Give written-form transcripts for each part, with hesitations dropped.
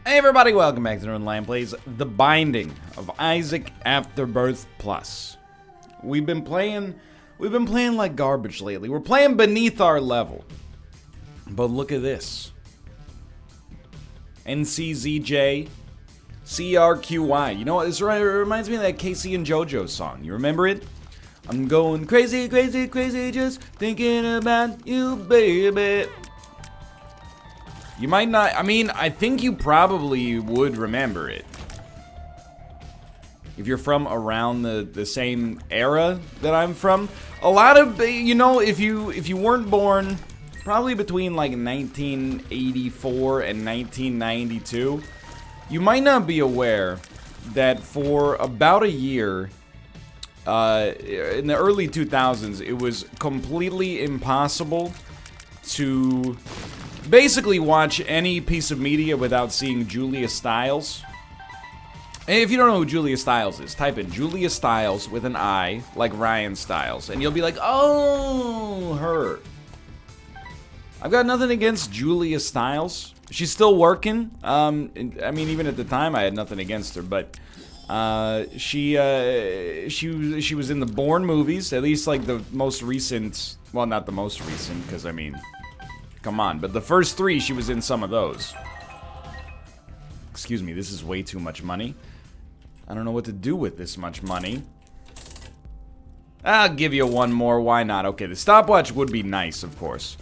Hey everybody, welcome back to Northernlion Plays The Binding of Isaac Afterbirth Plus. We've been playing like garbage lately. We're playing beneath our level. But look at this. NCZJ CRQY. You know what? It reminds me of that Casey and JoJo song. You remember it? I'm going crazy, crazy, crazy, just thinking about you, baby. You might not, I think you probably would remember it. If you're from around the same era that I'm from. A lot of, if you weren't born probably between like 1984 and 1992, you might not be aware that for about a year, in the early 2000s, it was completely impossible to basically watch any piece of media without seeing Julia Stiles. And if you don't know who Julia Stiles is, type in Julia Stiles with an I, like Ryan Stiles, and you'll be like, oh, her. I've got nothing against Julia Stiles. She's still working. Even at the time, I had nothing against her, but she was in the Bourne movies, at least like the most recent. Well, not the most recent, because come on, but the first three, she was in some of those. Excuse me, this is way too much money. I don't know what to do with this much money. I'll give you one more, why not? Okay, the stopwatch would be nice, of course.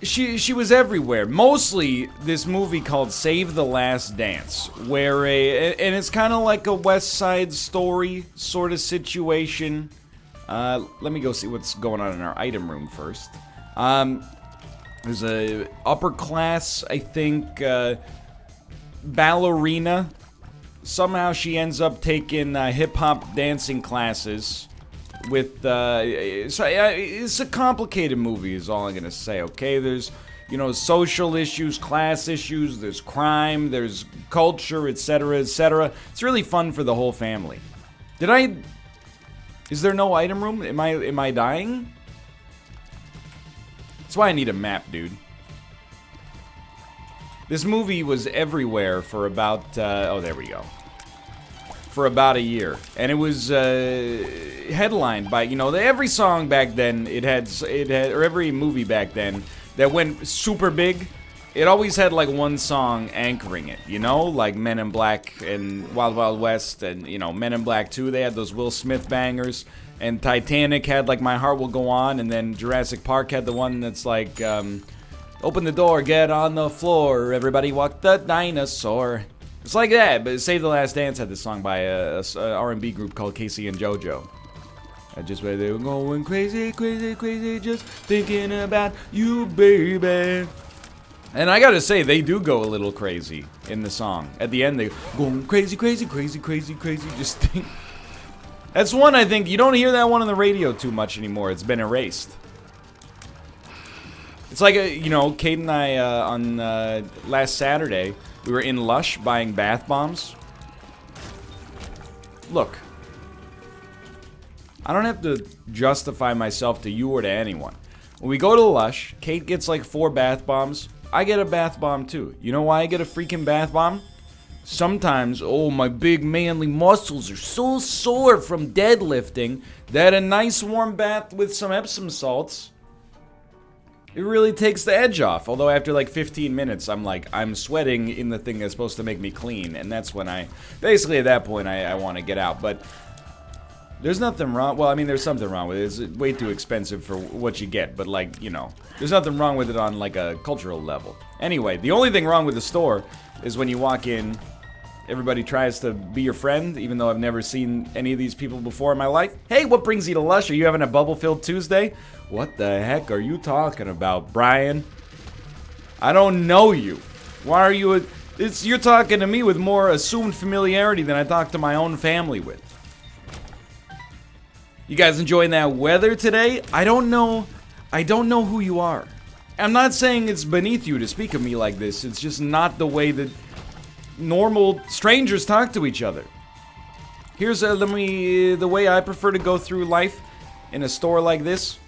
She was everywhere. Mostly this movie called Save the Last Dance, where and it's kind of like a West Side Story sort of situation. Let me go see what's going on in our item room first. There's a upper class, I think, ballerina. Somehow she ends up taking hip-hop dancing classes with, it's a complicated movie is all I'm gonna say, okay? There's, social issues, class issues, there's crime, there's culture, etc., etc. It's really fun for the whole family. Is there no item room? Am I dying? That's why I need a map, dude. This movie was everywhere for about, oh, there we go. For about a year. And it was headlined by, every song back then, or every movie back then that went super big, it always had like one song anchoring it, like Men in Black and Wild Wild West and, Men in Black 2, they had those Will Smith bangers, and Titanic had like My Heart Will Go On, and then Jurassic Park had the one that's like, open the door, get on the floor, everybody walk the dinosaur. It's like that, but Save the Last Dance had this song by a R&B group called Casey and JoJo. Just where they were going crazy, crazy, crazy, just thinking about you, baby. And I gotta say, they do go a little crazy in the song. At the end, they going crazy, crazy, crazy, crazy, crazy. Just think. That's one I think you don't hear that one on the radio too much anymore. It's been erased. It's like Kate and I on last Saturday, we were in Lush buying bath bombs. Look, I don't have to justify myself to you or to anyone. When we go to Lush, Kate gets like 4 bath bombs. I get a bath bomb too. You know why I get a freaking bath bomb? Sometimes, my big manly muscles are so sore from deadlifting that a nice warm bath with some Epsom salts, it really takes the edge off. Although after like 15 minutes, I'm sweating in the thing that's supposed to make me clean. And that's when basically at that point, I want to get out. But there's nothing wrong. Well, there's something wrong with it. It's way too expensive for what you get. But there's nothing wrong with it on like a cultural level. Anyway, the only thing wrong with the store is when you walk in, everybody tries to be your friend, even though I've never seen any of these people before in my life. Hey, what brings you to Lush? Are you having a bubble-filled Tuesday? What the heck are you talking about, Brian? I don't know you. Why are you... You're talking to me with more assumed familiarity than I talk to my own family with. You guys enjoying that weather today? I don't know who you are. I'm not saying it's beneath you to speak of me like this. It's just not the way that normal strangers talk to each other. Here's the way I prefer to go through life in a store like this.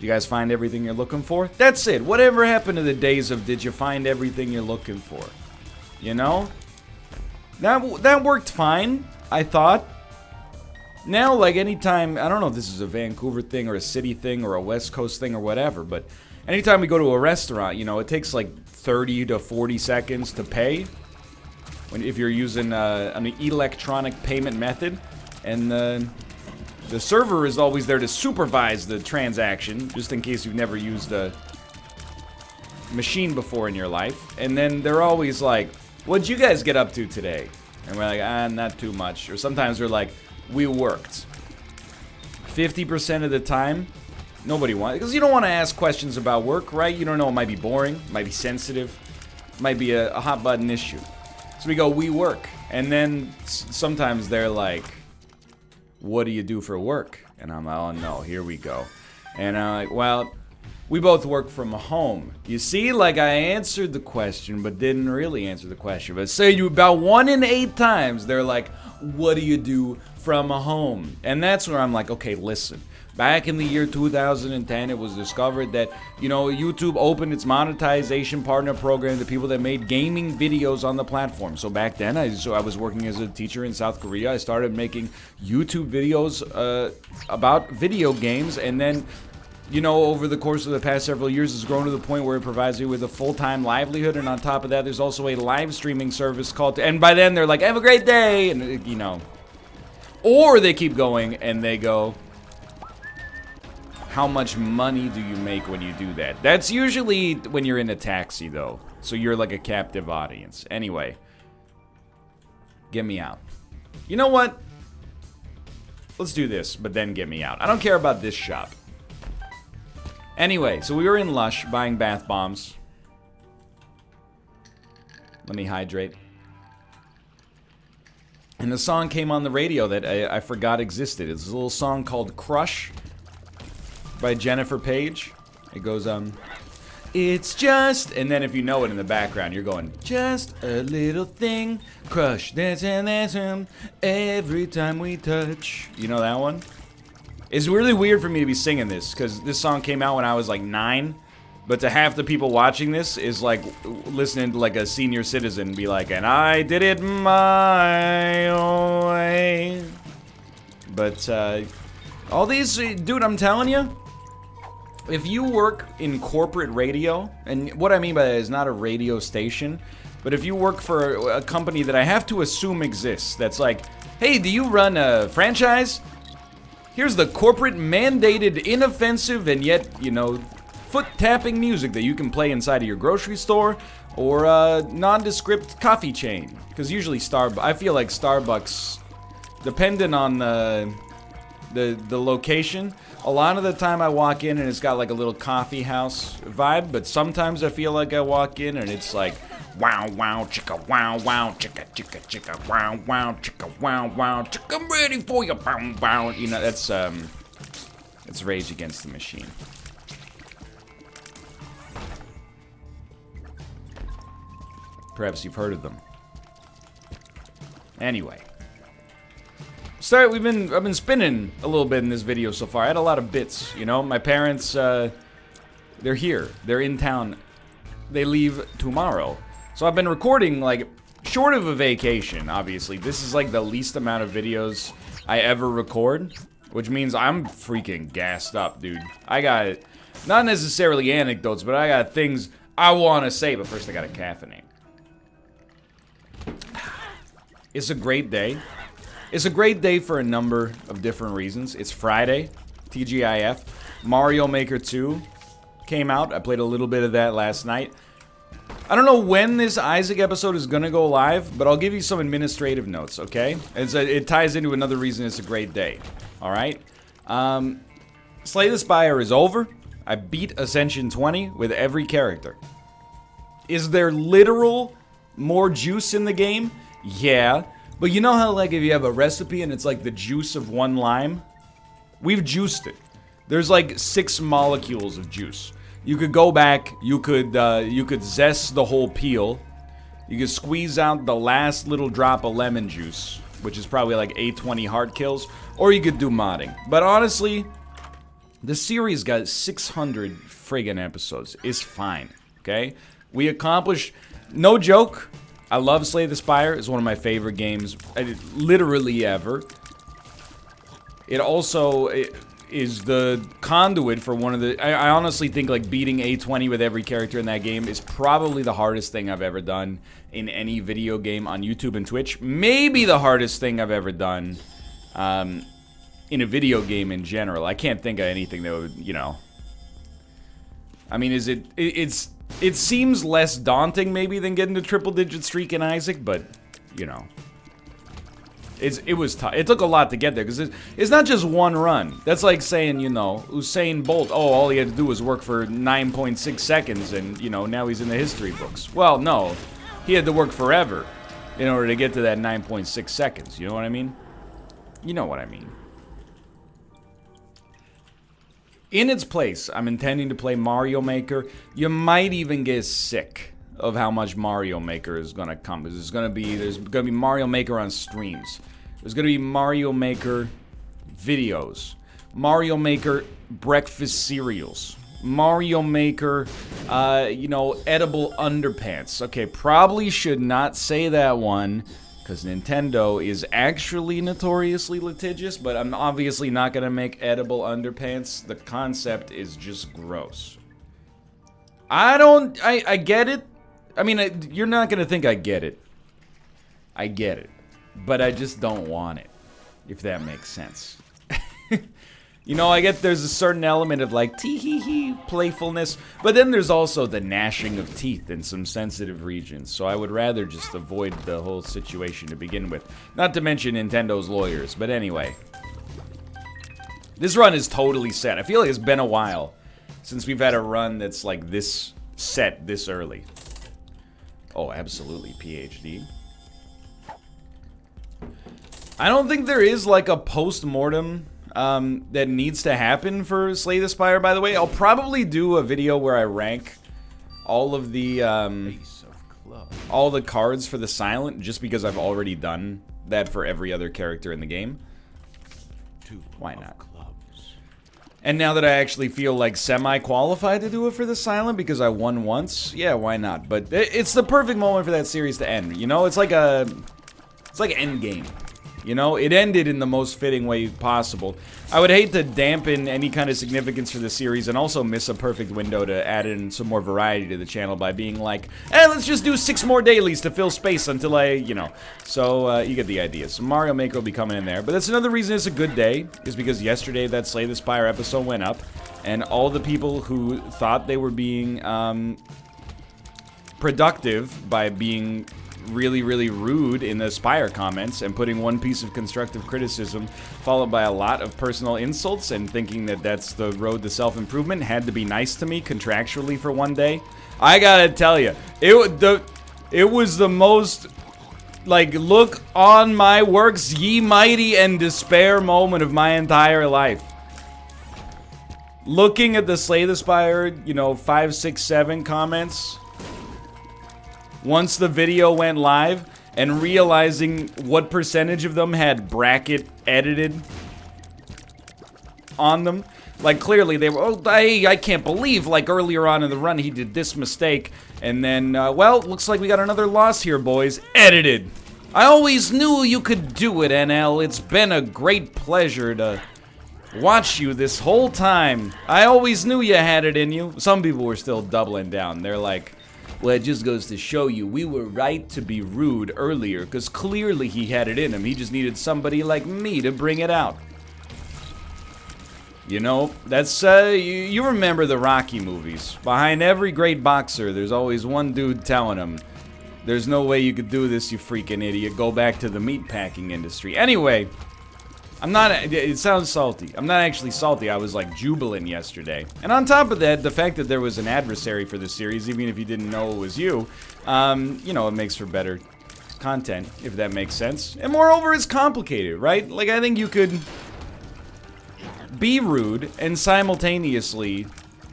You guys find everything you're looking for? That's it. Whatever happened to the days of did you find everything you're looking for? You know? That worked fine, I thought. Now, like, anytime, I don't know if this is a Vancouver thing or a city thing or a West Coast thing or whatever, but anytime we go to a restaurant, you know, it takes like 30 to 40 seconds to pay if you're using an electronic payment method. And the server is always there to supervise the transaction, just in case you've never used a machine before in your life. And then they're always like, what'd you guys get up to today? And we're like, not too much. Or sometimes we're like, we worked. 50% of the time, nobody wants, because you don't want to ask questions about work, right? You don't know, it might be boring, it might be sensitive, it might be a hot button issue. So we go, we work. And then sometimes they're like, what do you do for work? And I'm like, oh no, here we go. And I'm like, well, we both work from home. You see, like, I answered the question, but didn't really answer the question. But say you about 1 in 8 times, they're like, what do you do from home? And that's where I'm like, okay, listen. Back in the year 2010, it was discovered that, you know, YouTube opened its monetization partner program to people that made gaming videos on the platform. So back then, I was working as a teacher in South Korea. I started making YouTube videos about video games, and then, you know, over the course of the past several years, it's grown to the point where it provides me with a full-time livelihood, and on top of that, there's also a live streaming service called, and by then, they're like, have a great day, and, you know. Or they keep going, and they go, how much money do you make when you do that? That's usually when you're in a taxi, though. So you're like a captive audience. Anyway, get me out. You know what? Let's do this, but then get me out. I don't care about this shop. Anyway, so we were in Lush buying bath bombs. Let me hydrate. And the song came on the radio that I forgot existed. It's a little song called Crush by Jennifer Page. It goes, it's just, and then if you know it in the background, you're going, just a little thing, crush, that's every time we touch. You know that one? It's really weird for me to be singing this, because this song came out when I was like 9, but to half the people watching this is like listening to like a senior citizen be like, and I did it my own way. But, all these, dude, I'm telling you, if you work in corporate radio, and what I mean by that is not a radio station, but if you work for a company that I have to assume exists, that's like, hey, do you run a franchise? Here's the corporate mandated, inoffensive, and yet, you know, foot-tapping music that you can play inside of your grocery store or a nondescript coffee chain. Because usually I feel like Starbucks, depending on the location, a lot of the time I walk in and it's got like a little coffee house vibe, but sometimes I feel like I walk in and it's like wow wow chicka wow wow chicka chicka chicka wow wow chicka wow wow chicka, I'm ready for you, wow wow. You know, that's Rage Against the Machine. Perhaps you've heard of them. Anyway. I've been spinning a little bit in this video so far. I had a lot of bits, you know. My parents, they're here. They're in town. They leave tomorrow. So I've been recording, like, short of a vacation, obviously. This is, like, the least amount of videos I ever record, which means I'm freaking gassed up, dude. I got, not necessarily anecdotes, but I got things I want to say, but first I gotta caffeinate. It's a great day. It's a great day for a number of different reasons. It's Friday, TGIF. Mario Maker 2 came out. I played a little bit of that last night. I don't know when this Isaac episode is gonna go live, but I'll give you some administrative notes, okay? It ties into another reason it's a great day, alright? Slay the Spire is over. I beat Ascension 20 with every character. Is there literal more juice in the game? Yeah. But you know how, like, if you have a recipe and it's like the juice of 1 lime? We've juiced it. There's like 6 molecules of juice. You could go back, you could zest the whole peel. You could squeeze out the last little drop of lemon juice, which is probably like 820 heart kills, or you could do modding. But honestly, The series got 600 friggin' episodes. It's fine, okay? We accomplished, no joke, I love Slay the Spire. It's one of my favorite games, literally ever. It also is the conduit for one of the... I honestly think, like, beating A20 with every character in that game is probably the hardest thing I've ever done in any video game on YouTube and Twitch. Maybe the hardest thing I've ever done in a video game in general. I can't think of anything that would, you know... I mean, is it... It seems less daunting, maybe, than getting a triple-digit streak in Isaac, but, you know... It was tough. It took a lot to get there, because it's not just one run. That's like saying, you know, Usain Bolt, oh, all he had to do was work for 9.6 seconds, and, you know, now he's in the history books. Well, no. He had to work forever in order to get to that 9.6 seconds. You know what I mean? You know what I mean. In its place, I'm intending to play Mario Maker. You might even get sick of how much Mario Maker is gonna come. There's gonna be Mario Maker on streams. There's gonna be Mario Maker videos. Mario Maker breakfast cereals. Mario Maker, you know, edible underpants. Okay, probably should not say that one, because Nintendo is actually notoriously litigious, but I'm obviously not gonna make edible underpants. The concept is just gross. I get it. I mean, you're not gonna think I get it. I get it. But I just don't want it, if that makes sense. You know, I get there's a certain element of, like, tee-hee-hee playfulness, but then there's also the gnashing of teeth in some sensitive regions, so I would rather just avoid the whole situation to begin with. Not to mention Nintendo's lawyers, but anyway. This run is totally set. I feel like it's been a while since we've had a run that's, like, this set this early. Oh, absolutely, PhD. I don't think there is, like, a post-mortem that needs to happen for Slay the Spire, by the way. I'll probably do a video where I rank all of the, all the cards for the Silent, just because I've already done that for every other character in the game. Why not? And now that I actually feel, like, semi-qualified to do it for the Silent because I won once, yeah, why not? But it's the perfect moment for that series to end, you know? It's like Endgame. You know, it ended in the most fitting way possible. I would hate to dampen any kind of significance for the series and also miss a perfect window to add in some more variety to the channel by being like, let's just do 6 more dailies to fill space until you know. So, you get the idea. So Mario Maker will be coming in there. But that's another reason it's a good day, is because yesterday that Slay the Spire episode went up, and all the people who thought they were being, productive by being really, really rude in the Spire comments and putting one piece of constructive criticism followed by a lot of personal insults and thinking that that's the road to self-improvement had to be nice to me contractually for one day. I gotta tell you, it was the most, like, look on my works ye mighty and despair moment of my entire life. Looking at the Slay the Spire, you know, 5, 6, 7 comments once the video went live, and realizing what percentage of them had bracket edited on them. Like, clearly they were, oh, I can't believe, like, earlier on in the run he did this mistake, and then, well, looks like we got another loss here, boys. Edited. I always knew you could do it, NL. It's been a great pleasure to watch you this whole time. I always knew you had it in you. Some people were still doubling down. They're like, well, it just goes to show you, we were right to be rude earlier, because clearly he had it in him. He just needed somebody like me to bring it out. You know, that's, you remember the Rocky movies. Behind every great boxer, there's always one dude telling him, there's no way you could do this, you freaking idiot. Go back to the meatpacking industry. Anyway, I'm not, it sounds salty. I'm not actually salty. I was, like, jubilant yesterday. And on top of that, the fact that there was an adversary for the series, even if you didn't know it was you, you know, it makes for better content, if that makes sense. And moreover, it's complicated, right? Like, I think you could be rude and simultaneously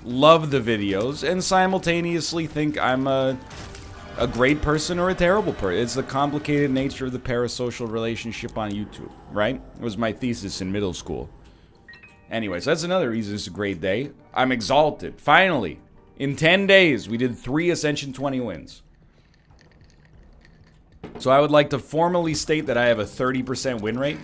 love the videos and simultaneously think I'm a great person or a terrible person. It's the complicated nature of the parasocial relationship on YouTube, right? It was my thesis in middle school. Anyways, that's another reason it's a great day. I'm exalted. Finally, in 10 days, we did 3 Ascension 20 wins. So I would like to formally state that I have a 30% win rate.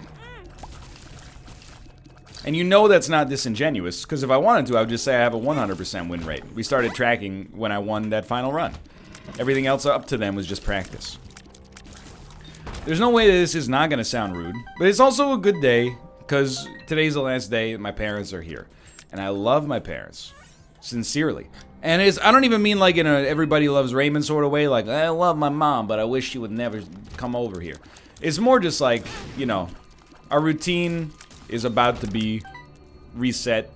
And you know that's not disingenuous, because if I wanted to, I would just say I have a 100% win rate. We started tracking when I won that final run. Everything else up to then was just practice. There's no way that this is not going to sound rude, but it's also a good day, because today's the last day my parents are here. And I love my parents. Sincerely. And I don't even mean like in a everybody loves Raymond sort of way, like, I love my mom, but I wish she would never come over here. It's more just like, you know, our routine is about to be reset.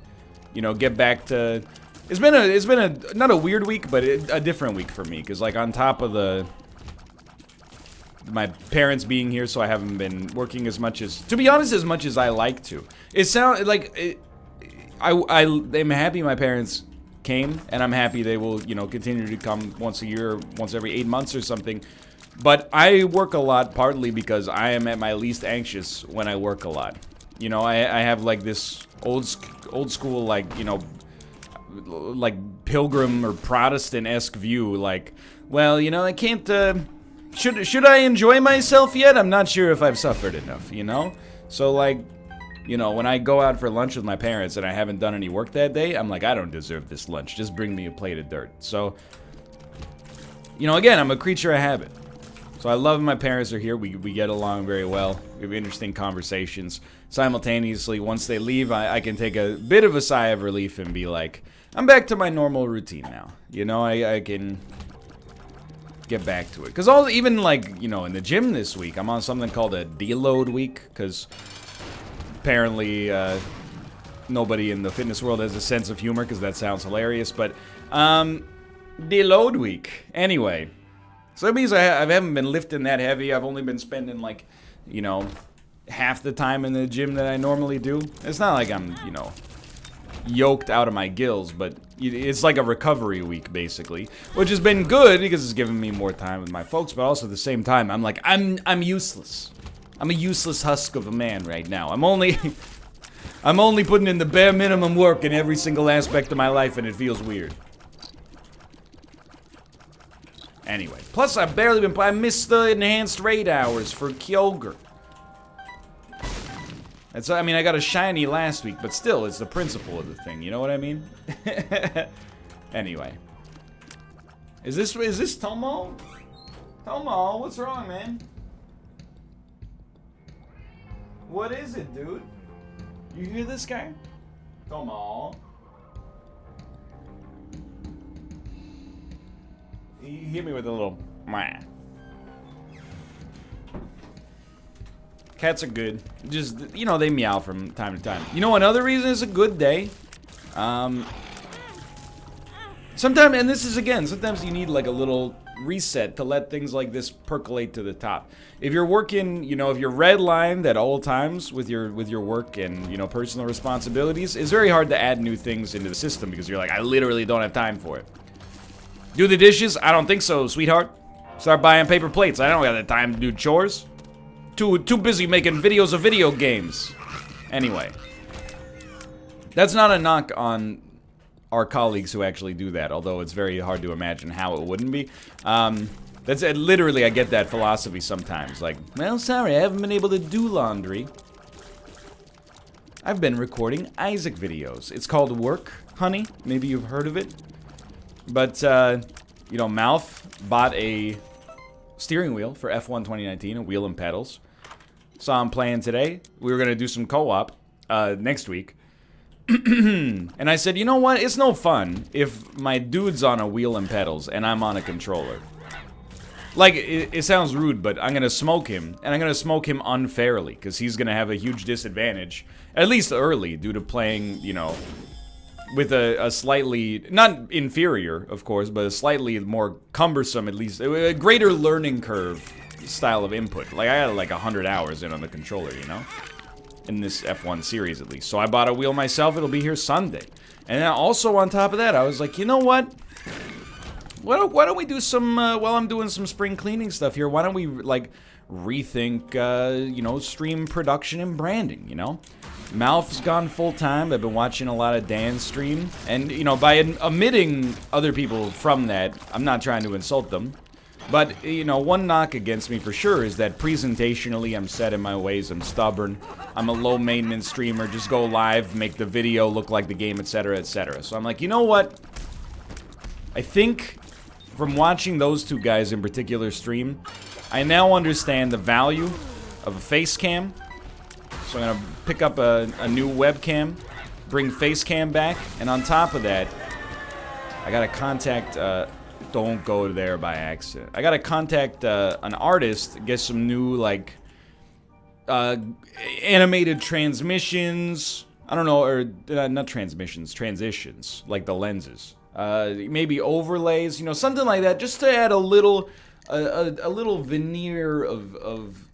You know, get back to... It's been a not a weird week, but a different week for me, because like on top of my parents being here, so I haven't been working as much as, to be honest, as much as I like to. It sounds like I'm happy my parents came, and I'm happy they will, you know, continue to come once a year, once every 8 months or something. But I work a lot partly because I am at my least anxious when I work a lot. You know, I have like this old school, like, you know, like pilgrim or Protestant-esque view, like, well, you know, I can't, should I enjoy myself yet? I'm not sure if I've suffered enough, you know? So, like, you know, when I go out for lunch with my parents and I haven't done any work that day, I'm like, I don't deserve this lunch. Just bring me a plate of dirt. So, you know, again, I'm a creature of habit. So I love my parents are here. We get along very well. We have interesting conversations. Simultaneously, once they leave, I can take a bit of a sigh of relief and be like, I'm back to my normal routine now. You know, I can get back to it. Because even like, you know, in the gym this week, I'm on something called a deload week. Because apparently nobody in the fitness world has a sense of humor, because that sounds hilarious. But deload week. Anyway. So that means I haven't been lifting that heavy. I've only been spending, like, you know, half the time in the gym that I normally do. It's not like I'm, you know, yoked out of my gills, but it's like a recovery week, basically. Which has been good, because it's given me more time with my folks, but also at the same time, I'm like, I'm useless. I'm a useless husk of a man right now. I'm only putting in the bare minimum work in every single aspect of my life, and it feels weird. Anyway, plus I've barely been I missed the enhanced raid hours for Kyogre. I mean, I got a shiny last week, but still, it's the principle of the thing, you know what I mean? Anyway. Is this Tomo? Tomo, what's wrong, man? What is it, dude? You hear this guy? Tomo. He hit me with a little meh. Cats are good. Just, you know, they meow from time to time. You know, another reason it's a good day? Sometimes, and this is again, sometimes you need like a little reset to let things like this percolate to the top. If you're working, you know, if you're redlined at all times with your work and, you know, personal responsibilities, it's very hard to add new things into the system, because you're like, I literally don't have time for it. Do the dishes? I don't think so, sweetheart. Start buying paper plates. I don't got the time to do chores. Too busy making videos of video games. Anyway. That's not a knock on our colleagues who actually do that, although it's very hard to imagine how it wouldn't be. That's literally, I get that philosophy sometimes. Like, well, sorry, I haven't been able to do laundry. I've been recording Isaac videos. It's called Work, honey. Maybe you've heard of it. But, you know, Mouth bought a steering wheel for F1 2019, a wheel and pedals. Saw him playing today. We were going to do some co-op next week. And I said, you know what? It's no fun if my dude's on a wheel and pedals and I'm on a controller. Like, it sounds rude, but I'm going to smoke him. And I'm going to smoke him unfairly, because he's going to have a huge disadvantage, at least early, due to playing, you know, with a slightly, not inferior, of course, but a slightly more cumbersome, at least, a greater learning curve style of input. Like, I had like 100 hours in on the controller, you know? In this F1 series, at least. So I bought a wheel myself. It'll be here Sunday. And then also on top of that, I was like, you know what? why don't we do some, while I'm doing some spring cleaning stuff here, why don't we, like, rethink, you know, stream production and branding, you know? Malph's gone full-time. I've been watching a lot of Dan's stream. And, you know, by omitting other people from that, I'm not trying to insult them. But, you know, one knock against me for sure is that presentationally I'm set in my ways, I'm stubborn, I'm a low-maintenance streamer, just go live, make the video look like the game, etc., etc. So I'm like, you know what? I think from watching those two guys in particular stream, I now understand the value of a face cam. So I'm gonna pick up a new webcam, bring face cam back, and on top of that, I gotta contact, don't go there by accident. I gotta contact an artist, get some new, like, animated transmissions. I don't know, or not transmissions, transitions, like the lenses. Maybe overlays, you know, something like that, just to add a little veneer of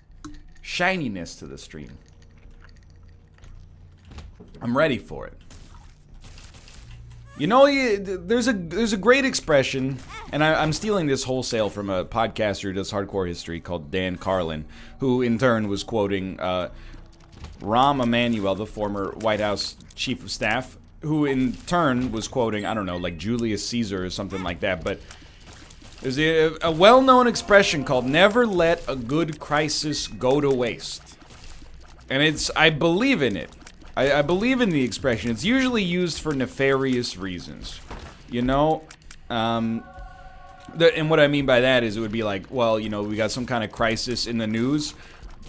shininess to the stream. I'm ready for it. You know, there's a great expression, and I'm stealing this wholesale from a podcaster who does hardcore history called Dan Carlin, who in turn was quoting Rahm Emanuel, the former White House chief of staff, who in turn was quoting, I don't know, like Julius Caesar or something like that, but there's a well-known expression called never let a good crisis go to waste. And I believe in it. I believe in the expression. It's usually used for nefarious reasons, you know? And what I mean by that is it would be like, well, you know, we got some kind of crisis in the news.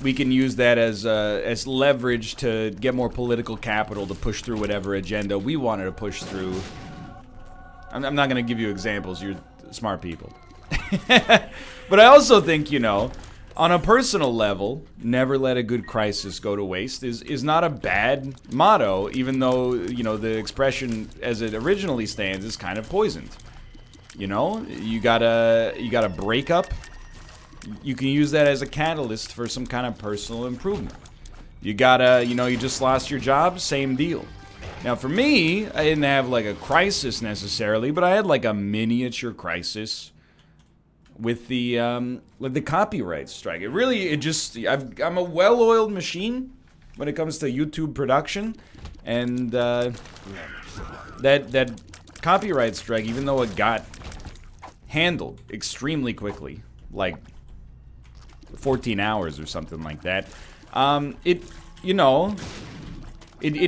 We can use that as leverage to get more political capital to push through whatever agenda we wanted to push through. I'm not going to give you examples. You're smart people. But I also think, you know, on a personal level, never let a good crisis go to waste is not a bad motto, even though, you know, the expression as it originally stands is kind of poisoned. You know, you got a breakup. You can use that as a catalyst for some kind of personal improvement. You you know, you just lost your job, same deal. Now for me, I didn't have like a crisis necessarily, but I had like a miniature crisis with the copyright strike. I'm a well-oiled machine when it comes to YouTube production, and that copyright strike, even though it got handled extremely quickly, like 14 hours or something like that, it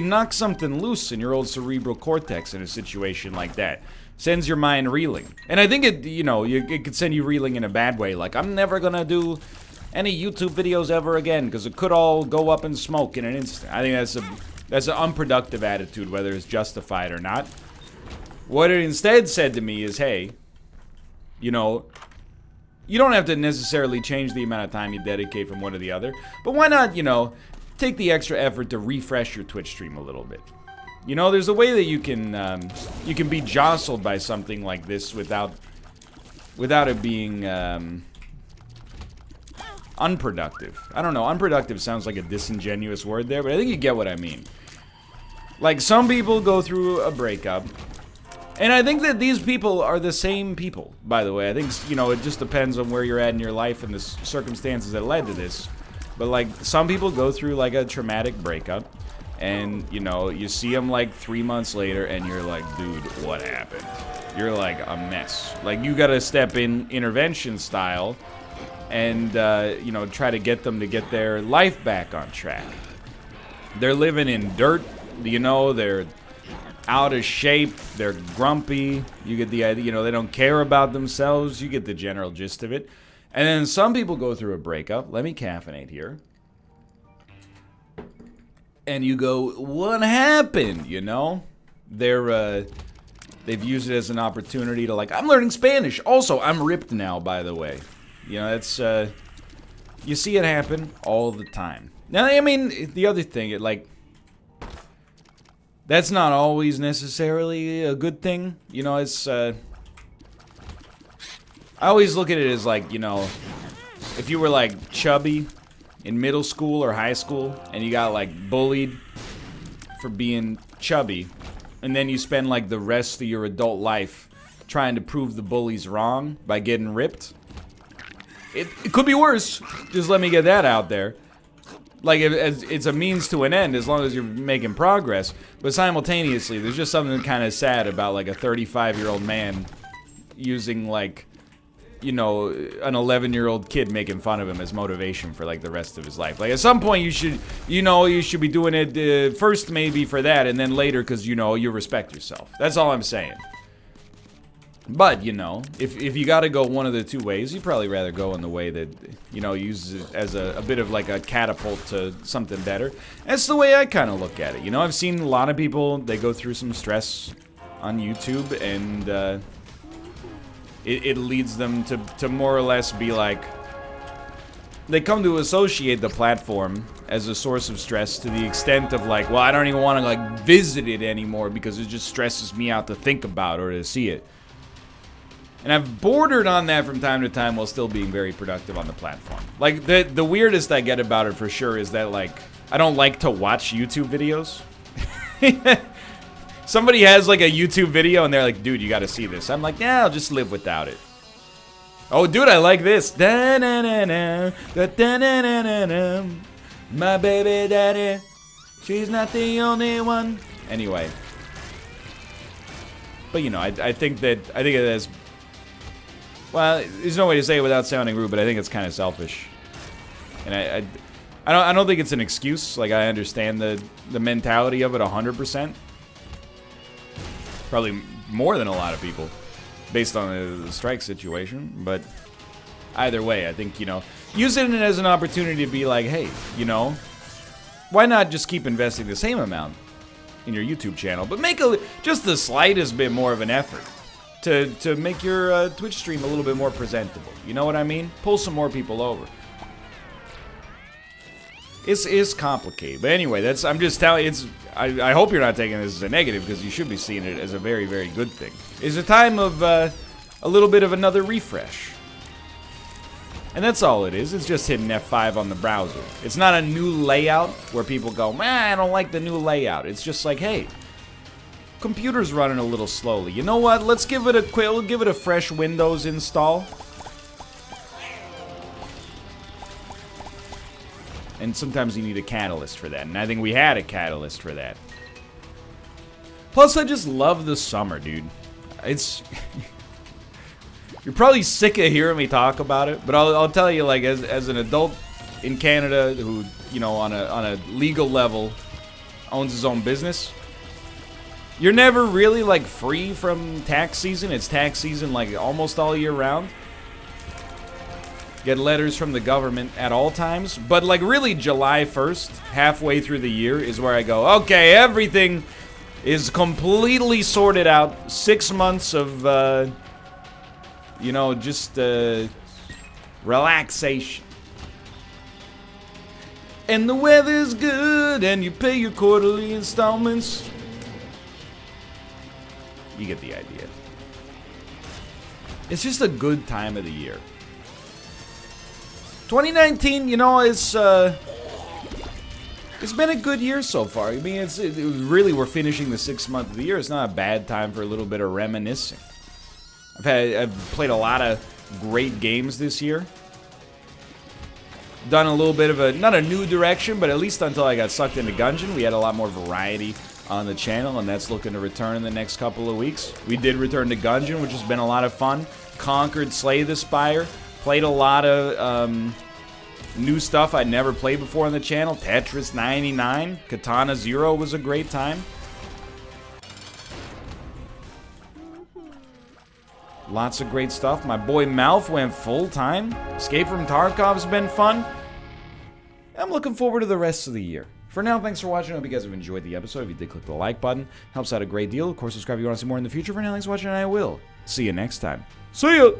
knocks something loose in your old cerebral cortex in a situation like that. Sends your mind reeling. And I think it could send you reeling in a bad way. Like, I'm never gonna do any YouTube videos ever again because it could all go up in smoke in an instant. I think that's an unproductive attitude, whether it's justified or not. What it instead said to me is, hey, you know, you don't have to necessarily change the amount of time you dedicate from one to the other, but why not, you know, take the extra effort to refresh your Twitch stream a little bit. You know, there's a way that you can be jostled by something like this without it being unproductive. I don't know, unproductive sounds like a disingenuous word there, but I think you get what I mean. Like, some people go through a breakup, and I think that these people are the same people, by the way. I think, you know, it just depends on where you're at in your life and the circumstances that led to this. But, like, some people go through, like, a traumatic breakup, and, you know, you see them, like, 3 months later, and you're like, dude, what happened? You're, like, a mess. Like, you gotta step in intervention style and, you know, try to get them to get their life back on track. They're living in dirt, you know, they're out of shape, they're grumpy, you get the idea, you know, they don't care about themselves, you get the general gist of it. And then some people go through a breakup, let me caffeinate here, and you go, what happened, you know? They've used it as an opportunity to, like, I'm learning Spanish, also, I'm ripped now, by the way. You know, it's, you see it happen all the time. Now, I mean, the other thing, that's not always necessarily a good thing. You know, it's, I always look at it as, like, you know, if you were, like, chubby in middle school or high school, and you got, like, bullied for being chubby, and then you spend, like, the rest of your adult life trying to prove the bullies wrong by getting ripped. It could be worse. Just let me get that out there. Like, it's a means to an end as long as you're making progress. But simultaneously, there's just something kind of sad about, like, a 35-year-old man using, like, you know, an 11-year-old kid making fun of him as motivation for, like, the rest of his life. Like, at some point, you should be doing it first maybe for that, and then later because, you know, you respect yourself. That's all I'm saying. But, you know, if you gotta go one of the two ways, you'd probably rather go in the way that, you know, uses it as a bit of like a catapult to something better. That's the way I kind of look at it. You know, I've seen a lot of people, they go through some stress on YouTube, and it leads them to more or less be like, they come to associate the platform as a source of stress to the extent of like, well, I don't even want to like visit it anymore because it just stresses me out to think about or to see it. And I've bordered on that from time to time while still being very productive on the platform. Like, the weirdest I get about it for sure is that, like, I don't like to watch YouTube videos. Somebody has, like, a YouTube video and they're like, dude, you gotta see this. I'm like, yeah, I'll just live without it. Oh, dude, I like this. Da-na-na-na, da-na-na-na-na. My baby daddy, she's not the only one. Anyway. But, you know, I think it has... Well, there's no way to say it without sounding rude, but I think it's kind of selfish. And I don't think it's an excuse. Like, I understand the mentality of it 100%. Probably more than a lot of people, based on the strike situation. But either way, I think, you know, using it as an opportunity to be like, hey, you know, why not just keep investing the same amount in your YouTube channel, but make just the slightest bit more of an effort to make your Twitch stream a little bit more presentable. You know what I mean? Pull some more people over. It's complicated, but anyway, I'm just telling you. I hope you're not taking this as a negative, because you should be seeing it as a very, very good thing. It's a time of a little bit of another refresh. And that's all it is. It's just hitting F5 on the browser. It's not a new layout where people go, man, I don't like the new layout. It's just like, hey, computer's running a little slowly. You know what? Let's give it a fresh Windows install. And sometimes you need a catalyst for that. And I think we had a catalyst for that. Plus, I just love the summer, dude. It's... You're probably sick of hearing me talk about it, but I'll tell you, like, as an adult in Canada who, you know, on a legal level owns his own business, you're never really, like, free from tax season. It's tax season, like, almost all year round. Get letters from the government at all times. But, like, really July 1st, halfway through the year, is where I go, okay, everything is completely sorted out. 6 months of, you know, just relaxation. And the weather's good, and you pay your quarterly installments. You get the idea. It's just a good time of the year. 2019, you know, it's been a good year so far. I mean, really, we're finishing the 6th month of the year. It's not a bad time for a little bit of reminiscing. I've played a lot of great games this year. Done a little bit of not a new direction, but at least until I got sucked into Gungeon, we had a lot more variety on the channel, and that's looking to return in the next couple of weeks. We did return to Gungeon, which has been a lot of fun. Conquered Slay the Spire. Played a lot of new stuff I'd never played before on the channel. Tetris 99. Katana Zero was a great time. Lots of great stuff. My boy Malf went full-time. Escape from Tarkov's been fun. I'm looking forward to the rest of the year. For now, thanks for watching. I hope you guys have enjoyed the episode. If you did, click the like button. Helps out a great deal. Of course, subscribe if you want to see more in the future. For now, thanks for watching, and I will see you next time. See ya!